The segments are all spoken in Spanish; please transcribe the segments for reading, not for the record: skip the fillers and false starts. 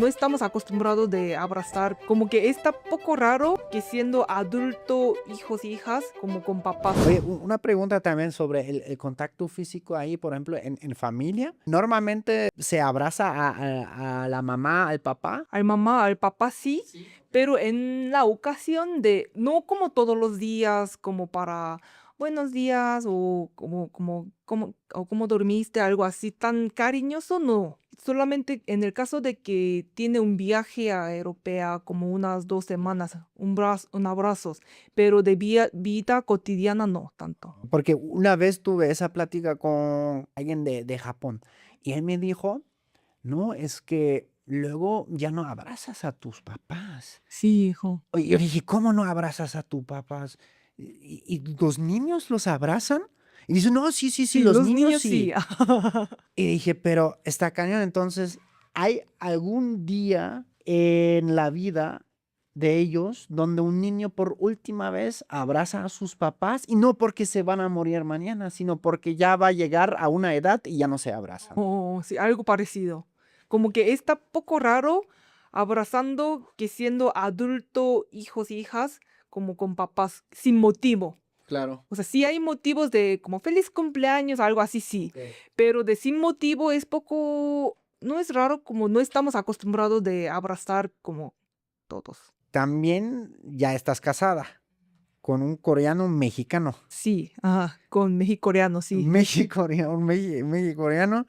No estamos acostumbrados de abrazar, como que está poco raro que siendo adulto, hijos y hijas, como con papás. Oye, una pregunta también sobre el contacto físico ahí, por ejemplo, en familia. Normalmente se abraza a la mamá, al papá. Al mamá, al papá sí, pero en la ocasión de, no como todos los días, como para buenos días o o cómo dormiste, algo así tan cariñoso, no. Solamente en el caso de que tiene un viaje a europea como unas 2 semanas, un abrazos, pero de vida cotidiana no tanto. Porque una vez tuve esa plática con alguien de Japón y él me dijo, no, es que luego ya no abrazas a tus papás. Sí, hijo. Oye, yo dije, ¿cómo no abrazas a tus papás? ¿Y los niños los abrazan? Y dice, no, sí, sí, sí, Sí, los los niños niños sí. sí. Y dije, pero está cañón, entonces, ¿hay algún día en la vida de ellos donde un niño por última vez abraza a sus papás? Y no porque se van a morir mañana, sino porque ya va a llegar a una edad y ya no se abrazan. Oh, sí, algo parecido. Como que está poco raro abrazando que siendo adulto, hijos y hijas, como con papás, sin motivo. Claro. O sea, sí hay motivos de como feliz cumpleaños, algo así, sí. Ok. Pero de sin motivo es poco, no es raro como no estamos acostumbrados de abrazar como todos. También ya estás casada con un coreano mexicano. Sí, ajá, con mexicoreano, sí. Mexicoreano, un mexicoreano.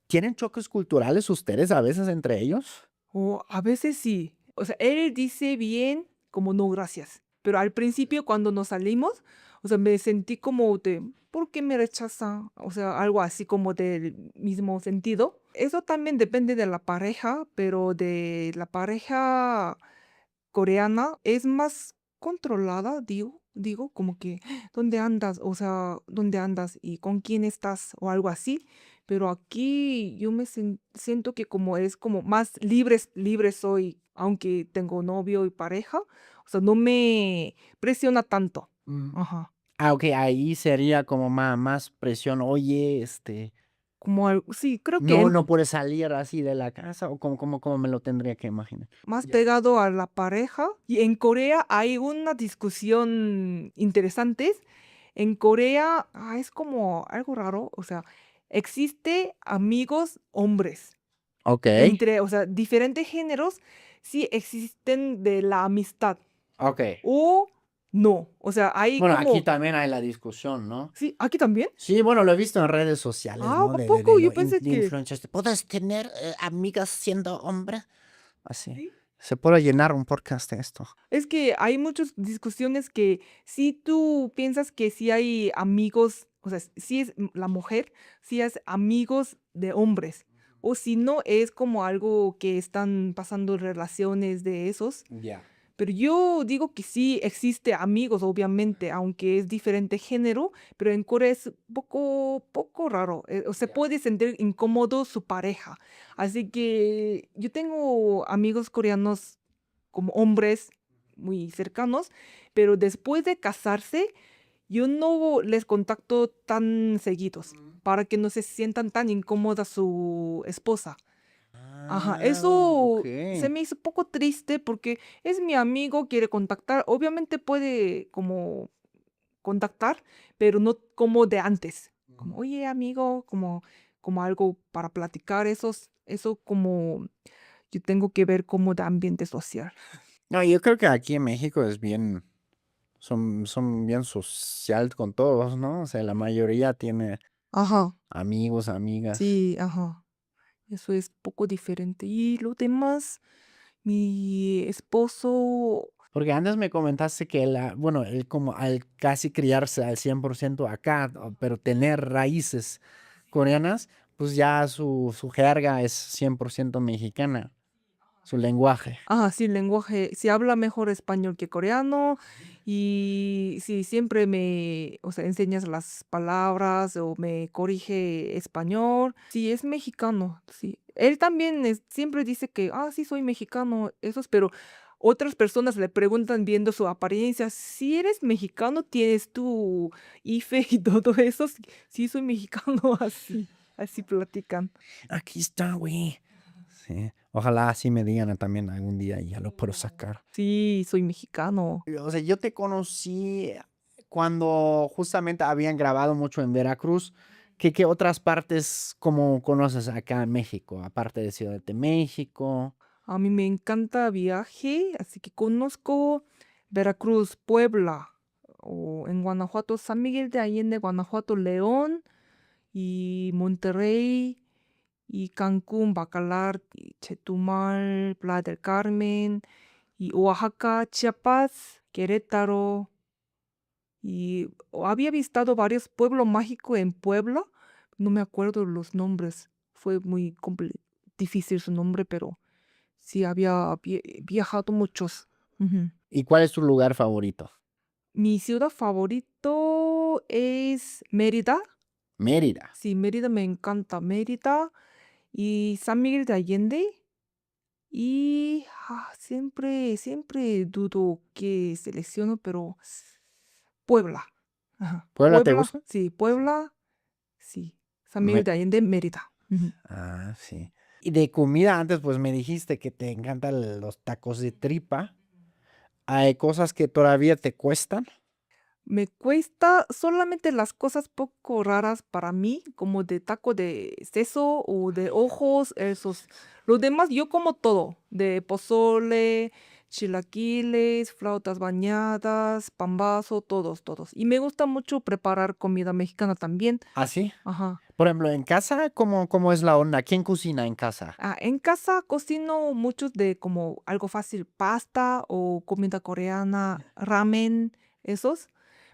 ¿Tienen choques culturales ustedes a veces entre ellos? O a veces sí. O sea, él dice bien como no, gracias. Pero al principio cuando nos salimos, o sea, me sentí como de, ¿por qué me rechaza? O sea, algo así como del mismo sentido. Eso también depende de la pareja, pero de la pareja coreana es más controlada, digo, como que, ¿dónde andas? O sea, ¿dónde andas y con quién estás? O algo así. Pero aquí yo me siento que como es como más libre soy, aunque tengo novio y pareja, o sea, no me presiona tanto. Mm. Ajá. Ah, okey, ahí sería como más presión. Oye, Como algo, sí, creo que no puedes salir así de la casa, o cómo me lo tendría que imaginar. más Ya. pegado a la pareja. Y en Corea hay una discusión interesante. En Corea, es como algo raro, o sea, existe amigos hombres Okey, entre, o sea, diferentes géneros, sí existen de la amistad okey. o no, o sea, hay Bueno, aquí como, también hay la discusión, ¿no? sí, ¿aquí también? Sí, bueno, lo he visto en redes sociales, ¿no? ¿A De poco? Yo lo pensé de que influencers. ¿Puedes tener, amigas siendo hombre? Así. sí. Se puede llenar un podcast de esto. Es que hay muchas discusiones que si tú piensas que si hay amigos, o sea, si es la mujer, si es amigos de hombres, o si no es como algo que están pasando relaciones de esos. Ya. Pero yo digo que sí existe amigos, obviamente, aunque es diferente género, pero en Corea es poco raro. O se Ya. puede sentir incómodo su pareja. Así que yo tengo amigos coreanos como hombres muy cercanos, pero después de casarse, yo no les contacto tan seguidos para que no se sientan tan incómoda su esposa. Ajá, Ah, eso se okey. me hizo poco triste porque es mi amigo, quiere contactar, obviamente puede como contactar, pero no como de antes, como, oye amigo, como algo para platicar, eso como yo tengo que ver como de ambiente social. No, yo creo que aquí en México es bien, son bien social con todos, ¿no? O sea, la mayoría tiene Ajá, amigos, amigas. sí, ajá, eso es poco diferente. Y lo demás, mi esposo, Porque antes me comentaste que bueno, él como al casi criarse al 100% acá, pero tener raíces coreanas, pues ya su jerga es 100% mexicana, su lenguaje. sí, el lenguaje, sí habla mejor español que coreano y sí, siempre o sea, enseñas las palabras o me corrige español. Sí, es mexicano, sí. Él también siempre dice que, sí, soy mexicano, pero otras personas le preguntan viendo su apariencia, si eres mexicano, tienes tu IFE y todo eso. Sí, sí, soy mexicano, así platican. Aquí está, güey. Sí. Ojalá así me digan también algún día y ya lo puedo sacar. Sí, soy mexicano. O sea, yo te conocí cuando justamente habían grabado mucho en Veracruz. ¿Qué otras partes como conoces acá en México? Aparte de Ciudad de México. A mí me encanta viaje, así que conozco Veracruz, Puebla, o en Guanajuato, San Miguel de Allende, Guanajuato, León y Monterrey y Cancún, Bacalar, y Chetumal, Playa del Carmen y Oaxaca, Chiapas, Querétaro había visitado varios pueblos mágicos en Puebla, no me acuerdo los nombres, fue muy difícil su nombre, pero sí había viajado muchos. Ujú. ¿Y cuál es tu lugar favorito? Mi ciudad favorito es Mérida. Mérida. Sí, Mérida me encanta. Mérida y San Miguel de Allende. Y siempre dudo que selecciono, pero Puebla. Ajá. ¿Puebla te Puebla, gusta? sí, Puebla, sí. San Miguel Me- de Allende, Mérida. Ujú. Ah, sí. Y de comida antes, pues me dijiste que te encantan los tacos de tripa. ¿Hay cosas que todavía te cuestan? Me cuesta solamente las cosas poco raras para mí, como de taco de seso o de ojos, esos. Los demás yo como todo, de pozole, chilaquiles, flautas bañadas, pambazo, todos. Y me gusta mucho preparar comida mexicana también. ¿Ah, sí? Ajá. Por ejemplo, en casa, ¿cómo es la onda? ¿Quién cocina en casa? En casa cocino muchos de como algo fácil, pasta o comida coreana, ramen, esos.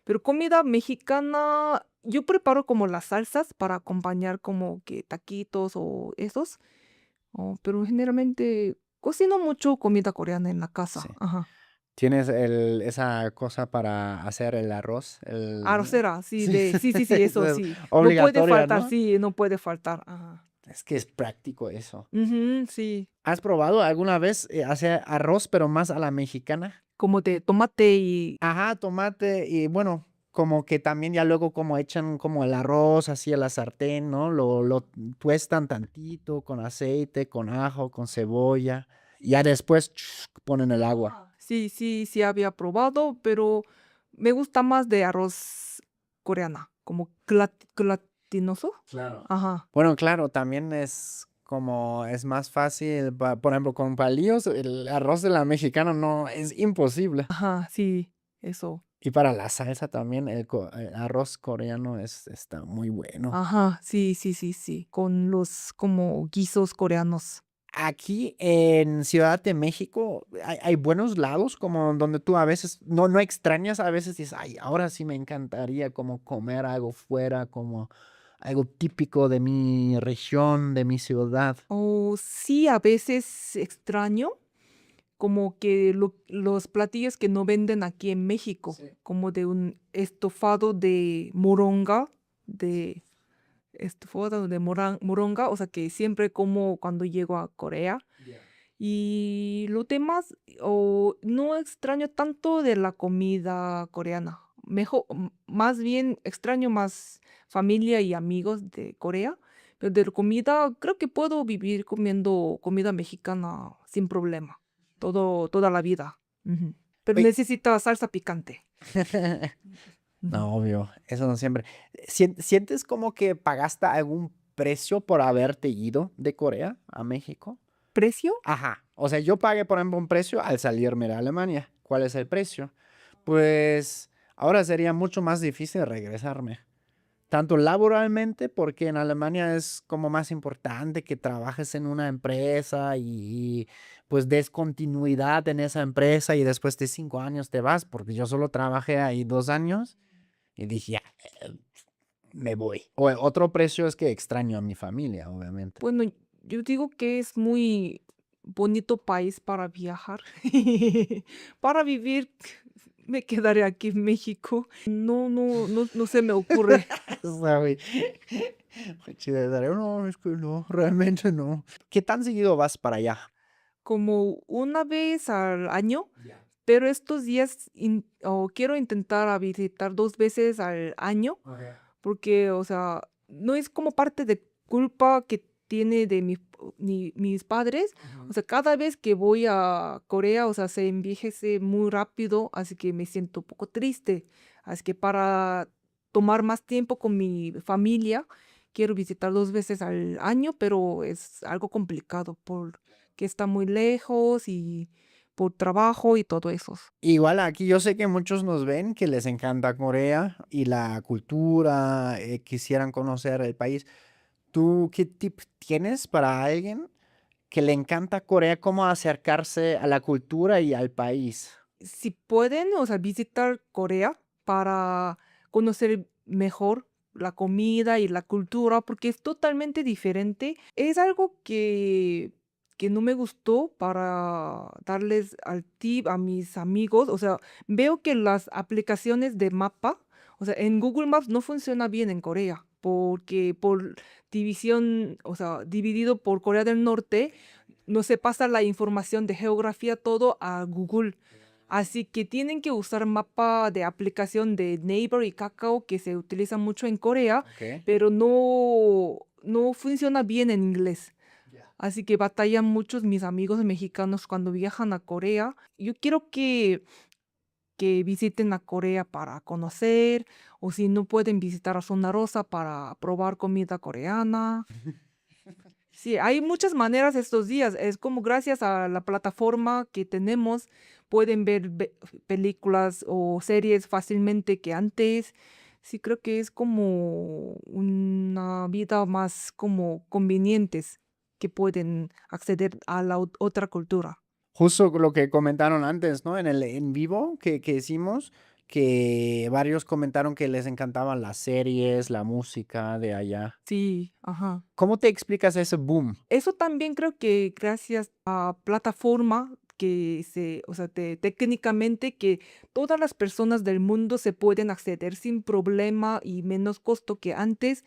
Pero comida mexicana, yo preparo como las salsas para acompañar como que taquitos o esos. Pero generalmente cocino mucho comida coreana en la Sí. casa. Ajá. ¿Tienes esa cosa para hacer el arroz? Arrocera, sí, Sí, sí, eso eso es sí. No puede obligatoria, faltar, ¿no? sí, no puede faltar. Ajá. Es que es práctico eso. Ujú, sí. ¿Has probado alguna vez hacer arroz, pero más a la mexicana? Como de tomate y... Ajá, tomate y bueno, como que también ya luego como echan como el arroz así a la sartén, ¿no? Lo tuestan tantito con aceite, con ajo, con cebolla. Y ya después ponen el agua. Sí, había probado, pero me gusta más de arroz coreana, como gelatinoso. Claro. Ajá, Bueno, claro, también es como es más fácil, por ejemplo, con palillos, el arroz de la mexicana no es imposible. ajá, sí, eso. Y para la salsa también el arroz coreano está muy bueno. Ajá, sí, con los como guisos coreanos. Aquí en Ciudad de México hay buenos lados como donde tú a veces no extrañas, a veces dices, ay, ahora sí me encantaría como comer algo fuera, como algo típico de mi región, de mi ciudad. O sí, a veces extraño como que los platillos que no venden aquí en México, Sí. como de un estofado de moronga, de estofado de moronga, o sea que siempre como cuando llego a Corea. Y lo demás, o no extraño tanto de la comida coreana. Mejor, más bien extraño más familia y amigos de Corea. Pero de la comida, creo que puedo vivir comiendo comida mexicana sin problema. Toda la vida. Ujú. Pero Oye, necesita salsa picante. Ujú. no, obvio, eso no siempre. ¿Sientes como que pagaste algún precio por haberte ido de Corea a México? ¿Precio? Ajá. O sea, yo pagué, por ejemplo, un precio al salirme de Alemania. ¿Cuál es el precio? Pues ahora sería mucho más difícil regresarme. Tanto laboralmente, porque en Alemania es como más importante que trabajes en una empresa y pues des continuidad en esa empresa y después de 5 años te vas, porque yo solo trabajé ahí 2 años y dije, ya, me voy. Otro precio es que extraño a mi familia, obviamente. Bueno, yo digo que es muy bonito país para viajar. Para vivir, me quedaré aquí en México. No se me ocurre. Está muy chido. No, es que no, realmente no. ¿Qué tan seguido vas para allá? Como una vez al año, Ya. pero estos días quiero intentar a visitar 2 veces al año, Ok. porque, o sea, no es como parte de culpa que tiene de mis padres. O Ujú. sea, cada vez que voy a Corea, o sea, se envejece muy rápido, así que me siento un poco triste. Así que para tomar más tiempo con mi familia, quiero visitar 2 veces al año, pero es algo complicado porque está muy lejos y por trabajo y todo eso. Igual aquí yo sé que muchos nos ven que les encanta Corea y la cultura, quisieran conocer el país. ¿Tú qué tip tienes para alguien que le encanta Corea, cómo acercarse a la cultura y al país? Si pueden, o sea, visitar Corea para conocer mejor la comida y la cultura, porque es totalmente diferente. Es algo que no me gustó para darles al tip a mis amigos. O sea, veo que las aplicaciones de mapa, o sea, en Google Maps no funciona bien en Corea, porque por división, o sea, dividido por Corea del Norte, no se pasa la información de geografía todo a Google. Así que tienen que usar mapa de aplicación de Naver y Kakao que se utiliza mucho en Corea, Ok. pero no funciona bien en inglés. Así que batallan muchos mis amigos mexicanos cuando viajan a Corea. Yo quiero que visiten a Corea para conocer, o si no pueden visitar a Zona Rosa para probar comida coreana. Sí, hay muchas maneras estos días. Es como gracias a la plataforma que tenemos, pueden ver películas o series fácilmente que antes. Sí, creo que es como una vida más como convenientes que pueden acceder a la otra cultura. Justo lo que comentaron antes, ¿no? En el en vivo que hicimos, que varios comentaron que les encantaban las series, la música de allá. Sí, ajá. ¿Cómo te explicas ese boom? Eso también creo que gracias a plataforma que o sea, técnicamente que todas las personas del mundo se pueden acceder sin problema y menos costo que antes,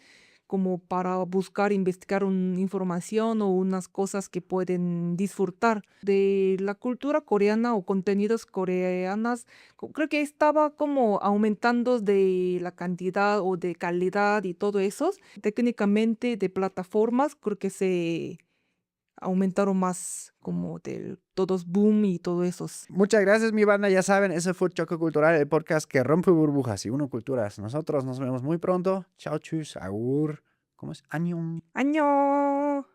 como para buscar, investigar información o unas cosas que pueden disfrutar de la cultura coreana o contenidos coreanas. Creo que estaba como aumentando de la cantidad o de calidad y todo eso. Técnicamente de plataformas, creo que se aumentaron más como de todos boom y todo esos. Muchas gracias, mi banda. Ya saben, ese fue Choque Cultural, el podcast que rompe burbujas y une culturas. Nosotros nos vemos muy pronto. Chao, chus, agur. ¿Cómo es? Año. ¡Año!